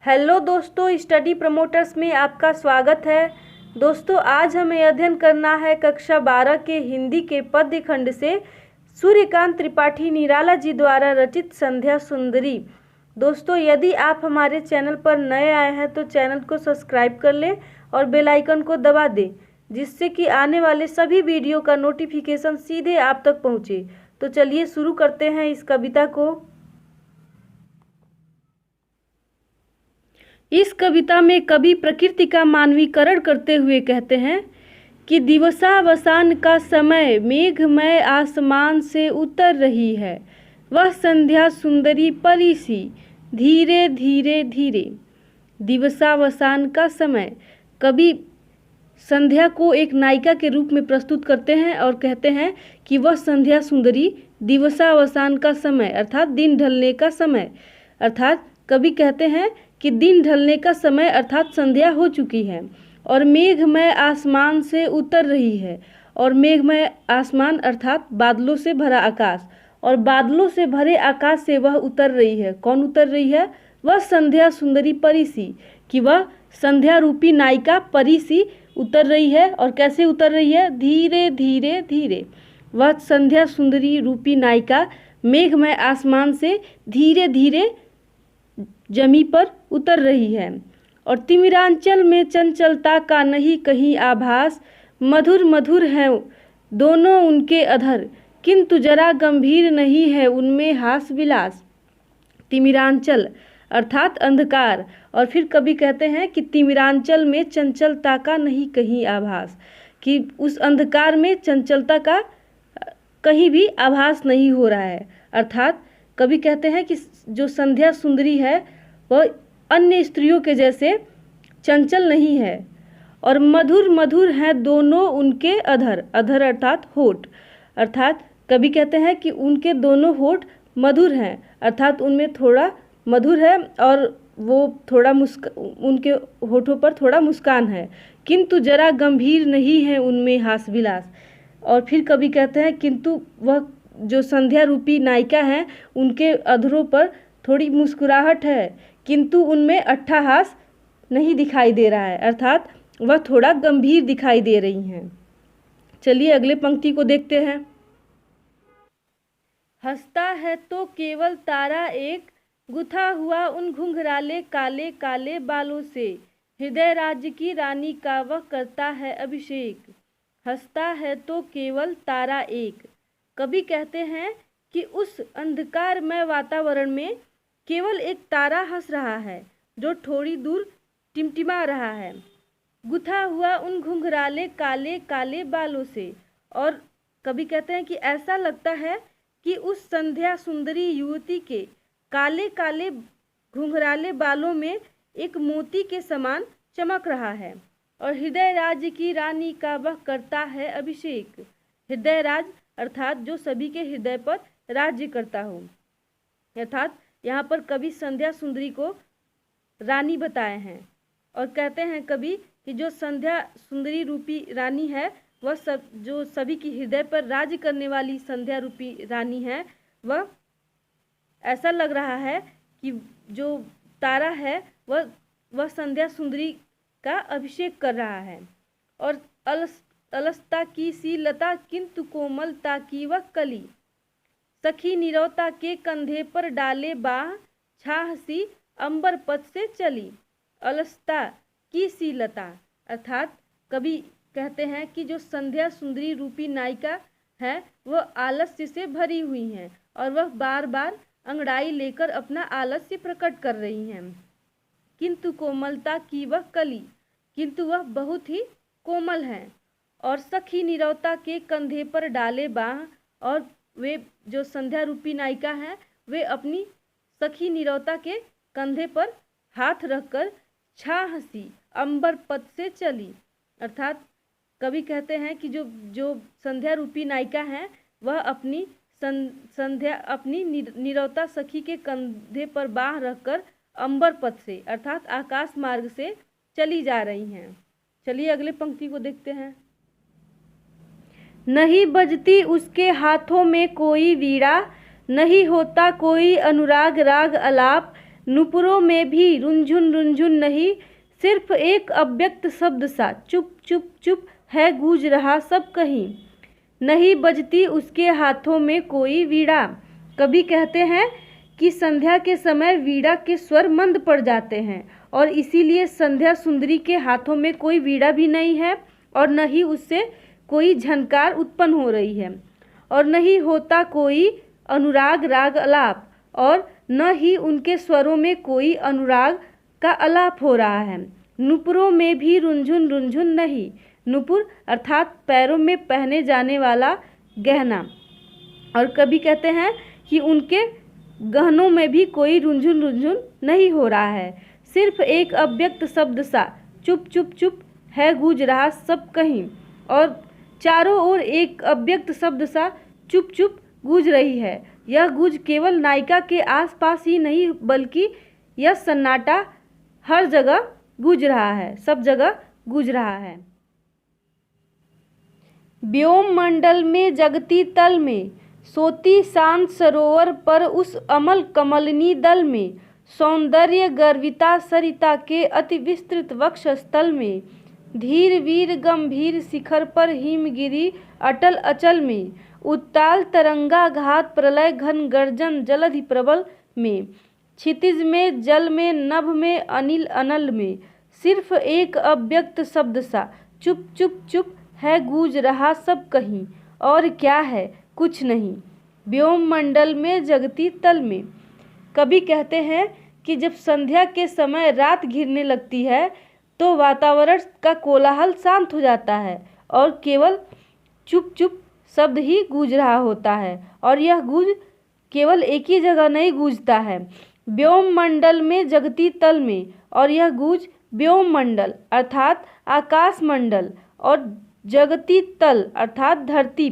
Hello दोस्तों, study promoters में आपका स्वागत है। दोस्तों, आज हमें अध्ययन करना है कक्षा 12 के हिंदी के पद्य खंड से सूर्यकांत त्रिपाठी निराला जी द्वारा रचित संध्या सुंदरी। दोस्तों, यदि आप हमारे चैनल पर नए आए हैं तो चैनल को सब्सक्राइब कर लें और बेल आइकन को दबा दें, जिससे कि आने वाले सभी वीडियो का नोटिफिकेशन सीधे आप तक पहुँचे। तो चलिए शुरू करते हैं इस कविता को। इस कविता में कवि प्रकृति का मानवीकरण करते हुए कहते हैं कि दिवसावसान का समय मेघमय आसमान से उतर रही है, वह संध्या सुंदरी परी सी धीरे धीरे धीरे। दिवसावसान का समय, कवि संध्या को एक नायिका के रूप में प्रस्तुत करते हैं और कहते हैं कि वह संध्या सुंदरी दिवसावसान का समय अर्थात दिन ढलने का समय, अर्थात कवि कहते हैं कि दिन ढलने का समय अर्थात संध्या हो चुकी है और मेघमय आसमान से उतर रही है। और मेघमय आसमान अर्थात बादलों से भरा आकाश, और बादलों से भरे आकाश से वह उतर रही है। कौन उतर रही है? वह संध्या सुंदरी परी सी, कि वह संध्या रूपी नायिका परी सी उतर रही है। और कैसे उतर रही है? धीरे धीरे धीरे। वह संध्या सुंदरी रूपी नायिका मेघमय आसमान से धीरे धीरे जमी पर उतर रही है। और तिमिरांचल में चंचलता का नहीं कहीं आभास, मधुर मधुर है दोनों उनके अधर, किंतु जरा गंभीर नहीं है उनमें हास विलास। तिमिरांचल अर्थात अंधकार। और फिर कवि कहते हैं कि तिमिरांचल में चंचलता का नहीं कहीं आभास, कि उस अंधकार में चंचलता का कहीं भी आभास नहीं हो रहा है। अर्थात कवि कहते हैं कि जो संध्या सुंदरी है वह अन्य स्त्रियों के जैसे चंचल नहीं है। और मधुर मधुर हैं दोनों उनके अधर, अधर अर्थात होठ। अर्थात कवि कहते हैं कि उनके दोनों होठ मधुर हैं, अर्थात उनमें थोड़ा मधुर है और वो थोड़ा उनके होठों पर थोड़ा मुस्कान है, किंतु जरा गंभीर नहीं है उनमें हास विलास। और फिर कवि कहते हैं किंतु वह जो संध्या रूपी नायिका हैं उनके अधरों पर थोड़ी मुस्कुराहट है, किंतु उनमें अट्ठाहास नहीं दिखाई दे रहा है, अर्थात वह थोड़ा गंभीर दिखाई दे रही हैं। चलिए अगले पंक्ति को देखते हैं। हंसता है तो केवल तारा एक, गुथा हुआ उन घुंघराले काले काले बालों से, हृदय राज्य की रानी का वह करता है अभिषेक। हंसता है तो केवल तारा एक। कवि कहते हैं कि उस अंधकारमय वातावरण में केवल एक तारा हंस रहा है जो थोड़ी दूर टिमटिमा रहा है, गुथा हुआ उन घुंघराले काले काले बालों से। और कवि कहते हैं कि ऐसा लगता है कि उस संध्या सुंदरी युवती के काले काले घुंघराले बालों में एक मोती के समान चमक रहा है। और हृदय राज्य की रानी का वह करता है अभिषेक। हृदय राज अर्थात जो सभी के हृदय पर राज्य करता हो, अर्थात यहाँ पर कवि संध्या सुंदरी को रानी बताए हैं। और कहते हैं कवि कि जो संध्या सुंदरी रूपी रानी है वह जो सभी की हृदय पर राज्य करने वाली संध्या रूपी रानी है, वह ऐसा लग रहा है कि जो तारा है वह संध्या सुंदरी का अभिषेक कर रहा है। और अलसता की सी लता किंतु कोमलता की वह कली, सखी नीरवता के कंधे पर डाले बाह, छाह सी अंबर पथ से चली। अलसता की सी लता अर्थात कवि कहते हैं कि जो संध्या सुंदरी रूपी नायिका है वह आलस्य से भरी हुई हैं और वह बार बार अंगड़ाई लेकर अपना आलस्य प्रकट कर रही हैं। किंतु कोमलता की वह कली, किंतु वह बहुत ही कोमल हैं। और सखी नीरवता के कंधे पर डाले बाह, और वे जो संध्या रूपी नायिका हैं वे अपनी सखी नीरवता के कंधे पर हाथ रखकर छाह सी अंबर पथ से चली। अर्थात कवि कहते हैं कि जो संध्या रूपी नायिका हैं वह अपनी अपनी नीरवता सखी के कंधे पर बाह रखकर अंबर पथ से अर्थात आकाश मार्ग से चली जा रही हैं। चलिए अगले पंक्ति को देखते हैं। नहीं बजती उसके हाथों में कोई वीणा, नहीं होता कोई अनुराग राग अलाप, नुपुरों में भी रुंझुन रुंझुन नहीं, सिर्फ एक अव्यक्त शब्द सा चुप चुप चुप है गूंज रहा सब कहीं। नहीं बजती उसके हाथों में कोई वीणा। कवि कहते हैं कि संध्या के समय वीणा के स्वर मंद पड़ जाते हैं और इसीलिए संध्या सुंदरी के हाथों में कोई वीणा भी नहीं है और न ही उससे कोई झनकार उत्पन्न हो रही है और न ही होता कोई अनुराग राग अलाप और न ही उनके स्वरों में कोई अनुराग का अलाप हो रहा है। नुपुरों में भी रुंझुन रुंझुन नहीं, नुपुर अर्थात पैरों में पहने जाने वाला गहना। और कभी कहते हैं कि उनके गहनों में भी कोई रुंझुन रुंझुन नहीं हो रहा है, सिर्फ एक अव्यक्त शब्द सा चुप चुप चुप है गूंज रहा सब कहीं। और चारों ओर एक अव्यक्त शब्द सा चुप चुप गूंज रही है। यह गूंज केवल नायिका के आसपास ही नहीं बल्कि यह सन्नाटा हर जगह गूंज रहा है, सब जगह गूंज रहा है। व्योम मंडल में जगती तल में सोती शांत सरोवर पर उस अमल कमलनी दल में सौंदर्य गर्विता सरिता के अति विस्तृत वक्ष स्थल में धीर वीर गंभीर शिखर पर हिमगिरी अटल अचल में उत्ताल तरंगा घात प्रलय घन गर्जन जलधि प्रबल में क्षितिज में जल में नभ में अनिल अनल में सिर्फ एक अव्यक्त शब्द सा चुप चुप चुप है गूंज रहा सब कहीं। और क्या है, कुछ नहीं। व्योम मंडल में जगती तल में। कवि कहते हैं कि जब संध्या के समय रात घिरने लगती है तो वातावरण का कोलाहल शांत हो जाता है और केवल चुप चुप शब्द ही गूंज रहा होता है और यह गूंज केवल एक ही जगह नहीं गूंजता है, व्योम मंडल में जगती तल में। और यह गूंज व्योम मंडल अर्थात आकाश मंडल और जगती तल अर्थात धरती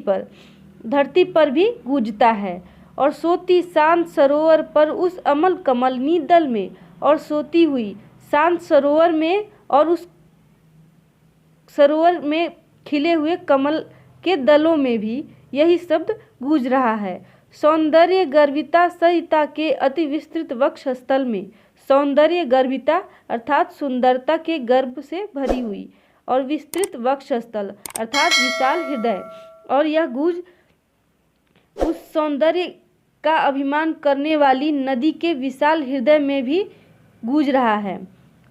पर भी गूंजता है। और सोती शांत सरोवर पर उस अमल कमलनी दल में, और सोती हुई शांत सरोवर में और उस सरोवर में खिले हुए कमल के दलों में भी यही शब्द गूंज रहा है। सौंदर्य गर्विता सरिता के अति विस्तृत वक्ष स्थल में, सौंदर्य गर्विता अर्थात सुंदरता के गर्भ से भरी हुई और विस्तृत वक्ष स्थल अर्थात विशाल हृदय। और यह गूंज उस सौंदर्य का अभिमान करने वाली नदी के विशाल हृदय में भी गूंज रहा है।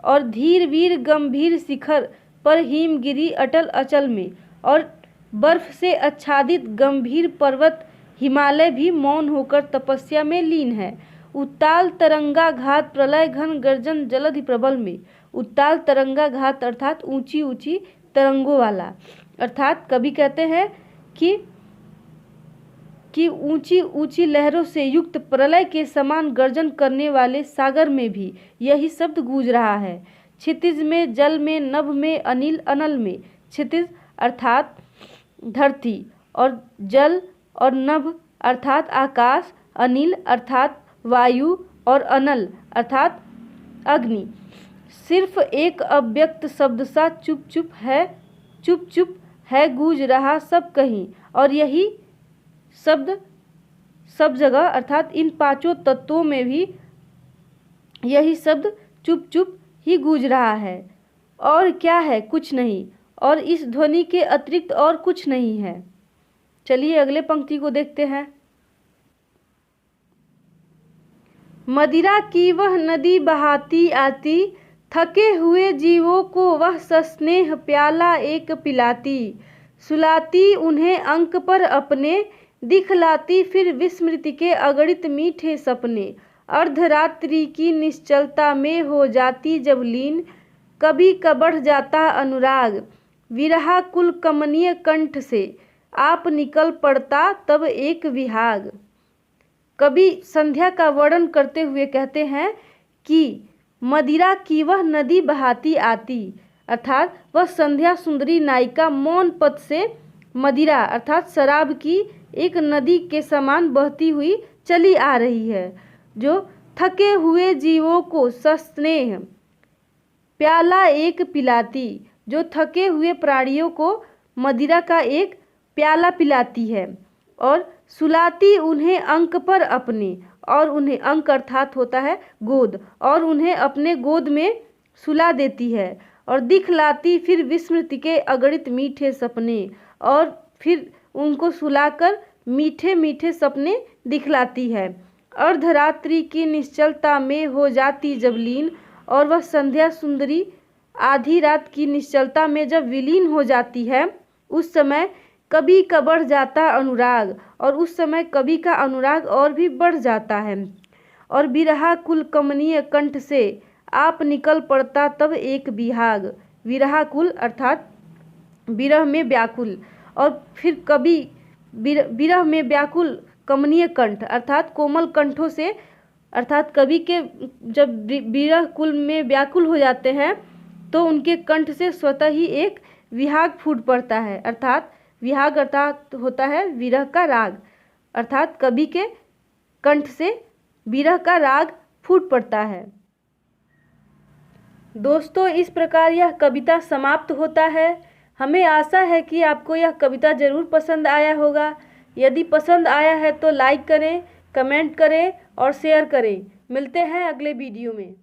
और धीर वीर गंभीर शिखर पर हिमगिरी अटल अचल में, और बर्फ से आच्छादित गंभीर पर्वत हिमालय भी मौन होकर तपस्या में लीन है। उत्ताल तरंगा घात प्रलय घन गर्जन जलधि प्रबल में, उत्ताल तरंगा घात अर्थात ऊंची ऊंची तरंगों वाला, अर्थात कवि कहते हैं कि ऊंची ऊंची लहरों से युक्त प्रलय के समान गर्जन करने वाले सागर में भी यही शब्द गूंज रहा है। क्षितिज में जल में नभ में अनिल अनल में, क्षितिज अर्थात धरती और जल और नभ अर्थात आकाश, अनिल अर्थात वायु और अनल अर्थात अग्नि, सिर्फ एक अव्यक्त शब्द सा चुप चुप है गूंज रहा सब कहीं। और यही शब्द सब जगह अर्थात इन पांचों तत्वों में भी यही शब्द चुप चुप ही गूंज रहा है। और क्या है, कुछ नहीं। और इस ध्वनि के अतिरिक्त और कुछ नहीं है। चलिए अगले पंक्ति को देखते हैं। मदिरा की वह नदी बहाती आती, थके हुए जीवों को वह सस्नेह प्याला एक पिलाती, सुलाती उन्हें अंक पर अपने, दिखलाती फिर विस्मृति के अगणित मीठे सपने। अर्धरात्रि की निश्चलता में हो जाती जब लीन, कभी का बढ़ जाता अनुराग, विरहा कुल कमनीय कंठ से आप निकल पड़ता तब एक विहाग। कवि संध्या का वर्णन करते हुए कहते हैं कि मदिरा की वह नदी बहाती आती, अर्थात वह संध्या सुंदरी नायिका मौन पद से मदिरा अर्थात शराब की एक नदी के समान बहती हुई चली आ रही है, जो थके हुए जीवों को सस्नेह प्याला एक पिलाती, जो थके हुए प्राणियों को मदिरा का एक प्याला पिलाती है, और सुलाती उन्हें अंक पर अपने, और उन्हें अंक अर्थात होता है गोद, और उन्हें अपने गोद में सुला देती है और दिखलाती फिर विस्मृति के अगणित मीठे सपने, और फिर उनको सुलाकर मीठे मीठे सपने दिखलाती है। अर्धरात्रि की निश्चलता में हो जाती जब लीन, और वह संध्या सुंदरी आधी रात की निश्चलता में जब विलीन हो जाती है, उस समय कवि का बढ़ जाता अनुराग, और उस समय कवि का अनुराग और भी बढ़ जाता है। और विरहा कुल कमनीय कंठ से आप निकल पड़ता तब एक विहाग, विरहा कुल अर्थात विरह में व्याकुल, और फिर कवि विरह में व्याकुल कमनीय कंठ अर्थात कोमल कंठों से, अर्थात कवि के जब विरह कुल में व्याकुल हो जाते हैं तो उनके कंठ से स्वतः ही एक विहाग फूट पड़ता है, अर्थात विहाग अर्थात होता है विरह का राग, अर्थात कवि के कंठ से विरह का राग फूट पड़ता है। दोस्तों, इस प्रकार यह कविता समाप्त होता है। हमें आशा है कि आपको यह कविता ज़रूर पसंद आया होगा। यदि पसंद आया है तो लाइक करें, कमेंट करें और शेयर करें। मिलते हैं अगले वीडियो में।